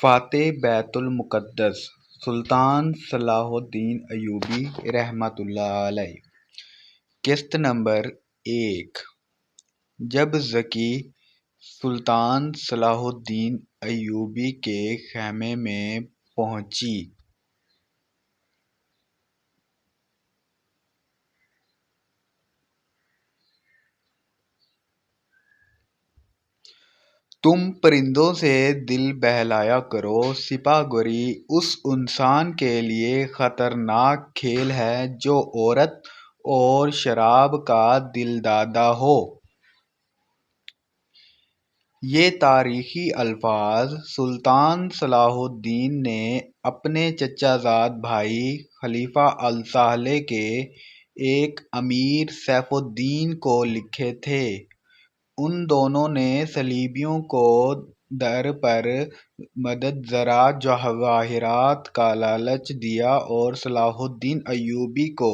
فاتح بیت المقدس سلطان صلاح الدین ایوبی رحمۃ اللہ علیہ۔ قسط نمبر 1۔ جب ذکی سلطان صلاح الدین ایوبی کے خیمے میں پہنچی تم پرندوں سے دل بہلایا کرو، سپاہ گوری اس انسان کے لیے خطرناک کھیل ہے جو عورت اور شراب کا دل دادا ہو۔ یہ تاریخی الفاظ سلطان صلاح الدین نے اپنے چچا زاد بھائی خلیفہ الصالح کے ایک امیر سیف الدین کو لکھے تھے۔ ان دونوں نے صلیبیوں کو در پر مدد زراعت جواہرات کا لالچ دیا اور صلاح الدین ایوبی کو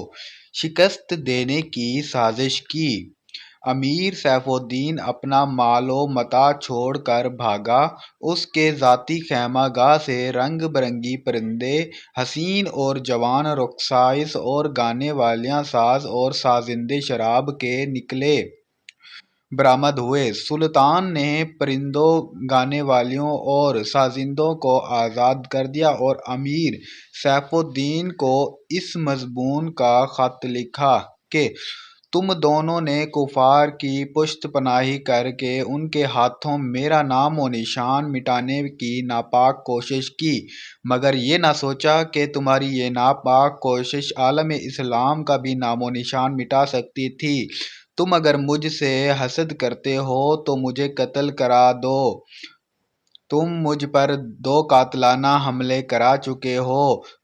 شکست دینے کی سازش کی۔ امیر سیف الدین اپنا مال و متاع چھوڑ کر بھاگا۔ اس کے ذاتی خیمہ گاہ سے رنگ برنگی پرندے، حسین اور جوان رقاصیں اور گانے والیاں ساز اور سازندے شراب کے نکلے برآمد ہوئے۔ سلطان نے پرندوں، گانے والیوں اور سازندوں کو آزاد کر دیا اور امیر سیف الدین کو اس مضمون کا خط لکھا کہ تم دونوں نے کفار کی پشت پناہی کر کے ان کے ہاتھوں میرا نام و نشان مٹانے کی ناپاک کوشش کی، مگر یہ نہ سوچا کہ تمہاری یہ ناپاک کوشش عالم اسلام کا بھی نام و نشان مٹا سکتی تھی۔ تم اگر مجھ سے حسد کرتے ہو تو مجھے قتل کرا دو۔ تم مجھ پر 2 قاتلانہ حملے کرا چکے ہو،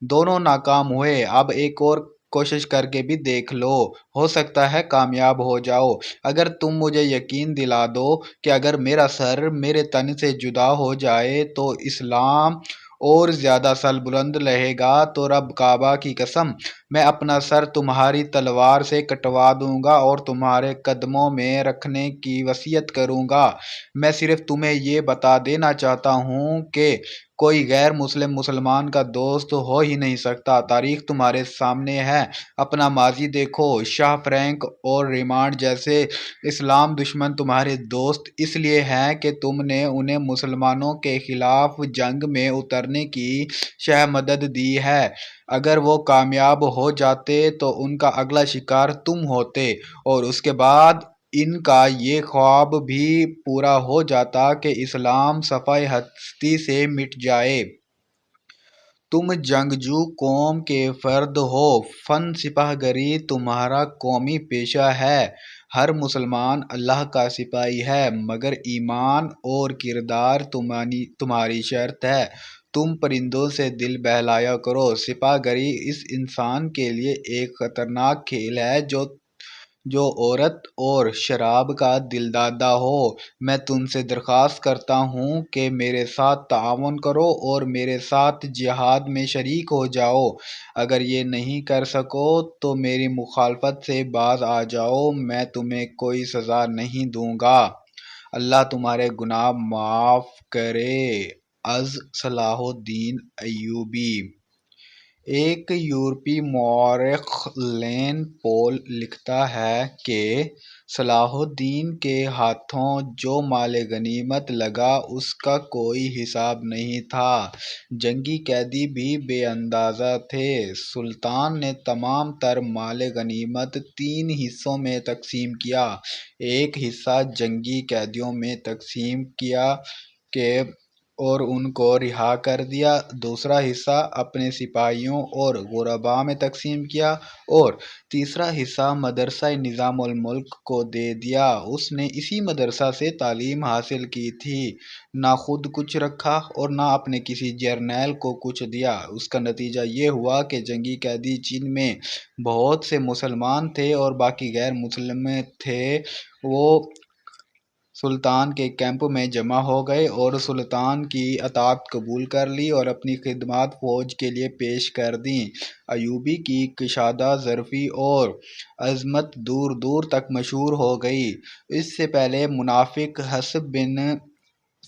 دونوں ناکام ہوئے۔ اب ایک اور کوشش کر کے بھی دیکھ لو، ہو سکتا ہے کامیاب ہو جاؤ۔ اگر تم مجھے یقین دلا دو کہ اگر میرا سر میرے تن سے جدا ہو جائے تو اسلام اور زیادہ سال بلند رہے گا تو رب کعبہ کی قسم میں اپنا سر تمہاری تلوار سے کٹوا دوں گا اور تمہارے قدموں میں رکھنے کی وصیت کروں گا۔ میں صرف تمہیں یہ بتا دینا چاہتا ہوں کہ کوئی غیر مسلم مسلمان کا دوست ہو ہی نہیں سکتا۔ تاریخ تمہارے سامنے ہے، اپنا ماضی دیکھو۔ شاہ فرینک اور ریمانڈ جیسے اسلام دشمن تمہارے دوست اس لیے ہیں کہ تم نے انہیں مسلمانوں کے خلاف جنگ میں اترنے کی شہ مدد دی ہے۔ اگر وہ کامیاب ہو جاتے تو ان کا اگلا شکار تم ہوتے اور اس کے بعد ان کا یہ خواب بھی پورا ہو جاتا کہ اسلام صفحہ ہستی سے مٹ جائے۔ تم جنگجو قوم کے فرد ہو، فن سپاہ گری تمہارا قومی پیشہ ہے۔ ہر مسلمان اللہ کا سپاہی ہے، مگر ایمان اور کردار تمہاری شرط ہے۔ تم پرندوں سے دل بہلایا کرو، سپاہ گری اس انسان کے لیے ایک خطرناک کھیل ہے جو عورت اور شراب کا دل دادا ہو۔ میں تم سے درخواست کرتا ہوں کہ میرے ساتھ تعاون کرو اور میرے ساتھ جہاد میں شریک ہو جاؤ۔ اگر یہ نہیں کر سکو تو میری مخالفت سے باز آ جاؤ، میں تمہیں کوئی سزا نہیں دوں گا۔ اللہ تمہارے گناہ معاف کرے۔ از صلاح الدین ایوبی۔ ایک یورپی مورخ لین پول لکھتا ہے کہ صلاح الدین کے ہاتھوں جو مال غنیمت لگا اس کا کوئی حساب نہیں تھا۔ جنگی قیدی بھی بے اندازہ تھے۔ سلطان نے تمام تر مال غنیمت 3 حصوں میں تقسیم کیا۔ ایک حصہ جنگی قیدیوں میں تقسیم کیا اور ان کو رہا کر دیا، دوسرا حصہ اپنے سپاہیوں اور غرباء میں تقسیم کیا اور تیسرا حصہ مدرسہ نظام الملک کو دے دیا۔ اس نے اسی مدرسہ سے تعلیم حاصل کی تھی، نہ خود کچھ رکھا اور نہ اپنے کسی جرنیل کو کچھ دیا۔ اس کا نتیجہ یہ ہوا کہ جنگی قیدی جن میں بہت سے مسلمان تھے اور باقی غیر مسلم تھے، وہ سلطان کے کیمپ میں جمع ہو گئے اور سلطان کی اطاعت قبول کر لی اور اپنی خدمات فوج کے لیے پیش کر دیں۔ ایوبی کی کشادہ ظفری اور عظمت دور دور تک مشہور ہو گئی۔ اس سے پہلے منافق حسب بن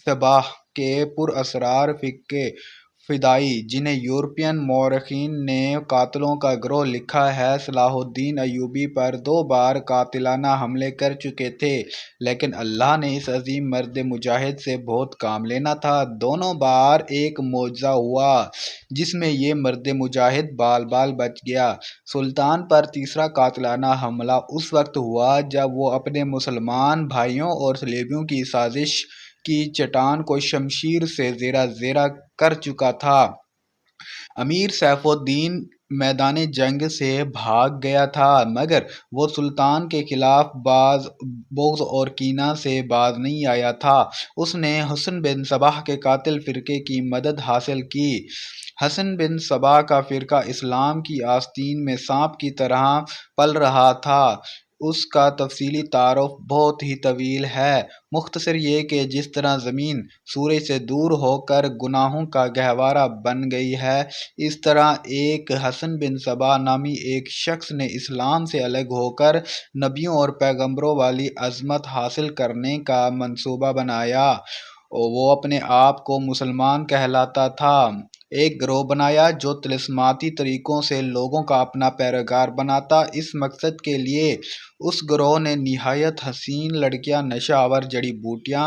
صباح کے پراسرار فقہ فدائی، جنہیں یورپین مورخین نے قاتلوں کا گروہ لکھا ہے، صلاح الدین ایوبی پر 2 بار قاتلانہ حملے کر چکے تھے، لیکن اللہ نے اس عظیم مرد مجاہد سے بہت کام لینا تھا۔ دونوں بار ایک معجزہ ہوا جس میں یہ مرد مجاہد بال بال بچ گیا۔ سلطان پر تیسرا قاتلانہ حملہ اس وقت ہوا جب وہ اپنے مسلمان بھائیوں اور صلیبیوں کی سازش کی چٹان کو شمشیر سے زیرہ زیرہ کر چکا تھا۔ امیر سیف الدین میدان جنگ سے بھاگ گیا تھا، مگر وہ سلطان کے خلاف بغض اور کینہ سے باز نہیں آیا تھا۔ اس نے حسن بن صباح کے قاتل فرقے کی مدد حاصل کی۔ حسن بن صباح کا فرقہ اسلام کی آستین میں سانپ کی طرح پل رہا تھا۔ اس کا تفصیلی تعارف بہت ہی طویل ہے، مختصر یہ کہ جس طرح زمین سورج سے دور ہو کر گناہوں کا گہوارہ بن گئی ہے، اس طرح ایک حسن بن صباح نامی ایک شخص نے اسلام سے الگ ہو کر نبیوں اور پیغمبروں والی عظمت حاصل کرنے کا منصوبہ بنایا۔ وہ اپنے آپ کو مسلمان کہلاتا تھا، ایک گروہ بنایا جو طلسماتی طریقوں سے لوگوں کا اپنا پیروکار بناتا۔ اس مقصد کے لیے اس گروہ نے نہایت حسین لڑکیاں، نشہ آور جڑی بوٹیاں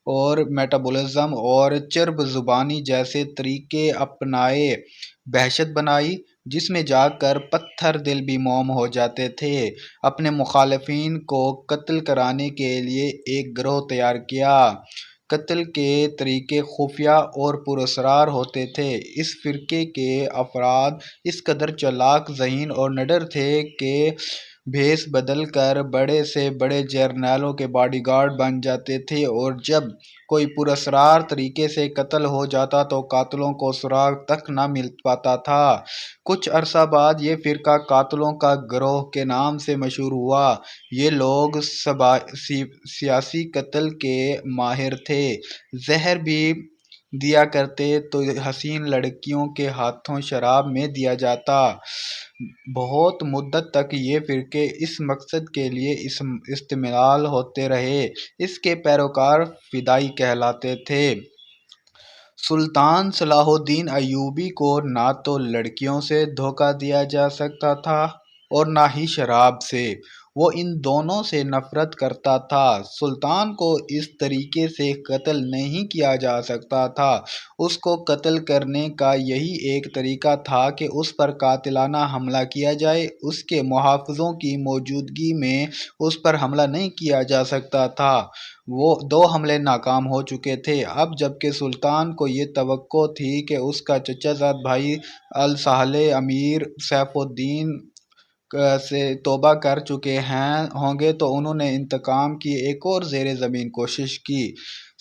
اور میٹابولزم اور چرب زبانی جیسے طریقے اپنائے۔ دہشت بنائی جس میں جا کر پتھر دل بھی موم ہو جاتے تھے۔ اپنے مخالفین کو قتل کرانے کے لیے ایک گروہ تیار کیا۔ قتل کے طریقے خفیہ اور پراسرار ہوتے تھے۔ اس فرقے کے افراد اس قدر چالاک، ذہین اور نڈر تھے کہ بھیس بدل کر بڑے سے بڑے جرنیلوں کے باڈی گارڈ بن جاتے تھے، اور جب کوئی پراسرار طریقے سے قتل ہو جاتا تو قاتلوں کو سراغ تک نہ مل پاتا تھا۔ کچھ عرصہ بعد یہ فرقہ قاتلوں کا گروہ کے نام سے مشہور ہوا۔ یہ لوگ سیاسی قتل کے ماہر تھے، زہر بھی دیا کرتے تو حسین لڑکیوں کے ہاتھوں شراب میں دیا جاتا۔ بہت مدت تک یہ فرقے اس مقصد کے لیے استعمال ہوتے رہے۔ اس کے پیروکار فدائی کہلاتے تھے۔ سلطان صلاح الدین ایوبی کو نہ تو لڑکیوں سے دھوکہ دیا جا سکتا تھا اور نہ ہی شراب سے۔ وہ ان دونوں سے نفرت کرتا تھا۔ سلطان کو اس طریقے سے قتل نہیں کیا جا سکتا تھا۔ اس کو قتل کرنے کا یہی ایک طریقہ تھا کہ اس پر قاتلانہ حملہ کیا جائے۔ اس کے محافظوں کی موجودگی میں اس پر حملہ نہیں کیا جا سکتا تھا۔ وہ 2 حملے ناکام ہو چکے تھے۔ اب جبکہ سلطان کو یہ توقع تھی کہ اس کا چچا زاد بھائی الصالح امیر سیف الدین سے توبہ کر چکے ہوں گے، تو انہوں نے انتقام کی ایک اور زیر زمین کوشش کی۔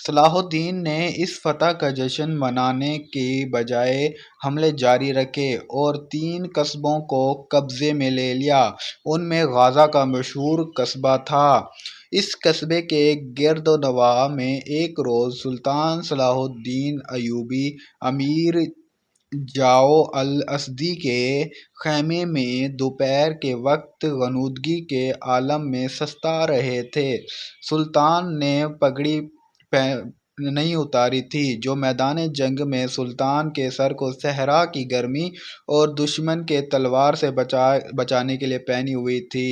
صلاح الدین نے اس فتح کا جشن منانے کی بجائے حملے جاری رکھے اور 3 قصبوں کو قبضے میں لے لیا۔ ان میں غازہ کا مشہور قصبہ تھا۔ اس قصبے کے گرد و نواح میں ایک روز سلطان صلاح الدین ایوبی امیر جاؤ الاسدی کے خیمے میں دوپہر کے وقت غنودگی کے عالم میں سستا رہے تھے۔ سلطان نے پگڑی نہیں اتاری تھی، جو میدان جنگ میں سلطان کے سر کو صحرا کی گرمی اور دشمن کے تلوار سے بچانے کے لیے پہنی ہوئی تھی۔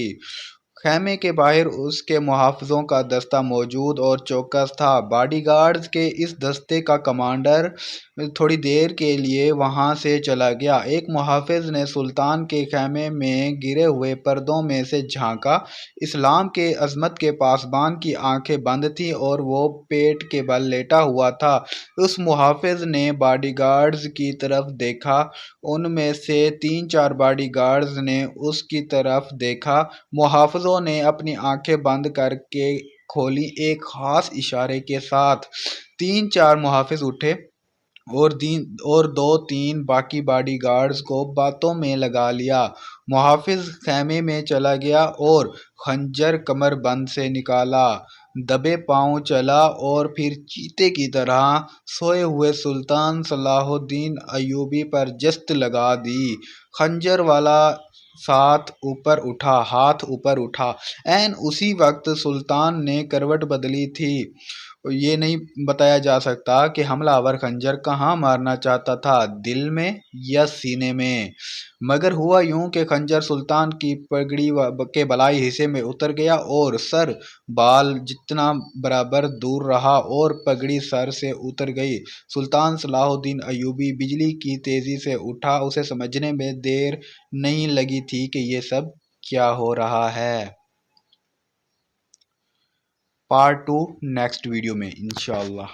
خیمے کے باہر اس کے محافظوں کا دستہ موجود اور چوکس تھا۔ باڈی گارڈز کے اس دستے کا کمانڈر تھوڑی دیر کے لیے وہاں سے چلا گیا۔ ایک محافظ نے سلطان کے خیمے میں گرے ہوئے پردوں میں سے جھانکا۔ اسلام کے عظمت کے پاسبان کی آنکھیں بند تھیں اور وہ پیٹ کے بل لیٹا ہوا تھا۔ اس محافظ نے باڈی گارڈز کی طرف دیکھا، ان میں سے 3-4 باڈی گارڈز نے اس کی طرف دیکھا۔ محافظوں نے اپنی آنکھیں بند کر کے کھولیں۔ ایک خاص اشارے کے ساتھ 3-4 محافظ اٹھے اور 2-3 باقی باڈی گارڈز کو باتوں میں لگا لیا۔ محافظ خیمے میں چلا گیا اور خنجر کمر بند سے نکالا، دبے پاؤں چلا اور پھر چیتے کی طرح سوئے ہوئے سلطان صلاح الدین ایوبی پر جست لگا دی۔ خنجر والا ہاتھ اوپر اٹھا۔ عین اسی وقت سلطان نے کروٹ بدلی تھی۔ یہ نہیں بتایا جا سکتا کہ حملہ آور خنجر کہاں مارنا چاہتا تھا، دل میں یا سینے میں، مگر ہوا یوں کہ خنجر سلطان کی پگڑی کے بالائی حصے میں اتر گیا اور سر بال جتنا برابر دور رہا اور پگڑی سر سے اتر گئی۔ سلطان صلاح الدین ایوبی بجلی کی تیزی سے اٹھا، اسے سمجھنے میں دیر نہیں لگی تھی کہ یہ سب کیا ہو رہا ہے۔ پارٹ 2 نیکسٹ ویڈیو میں انشاءاللہ۔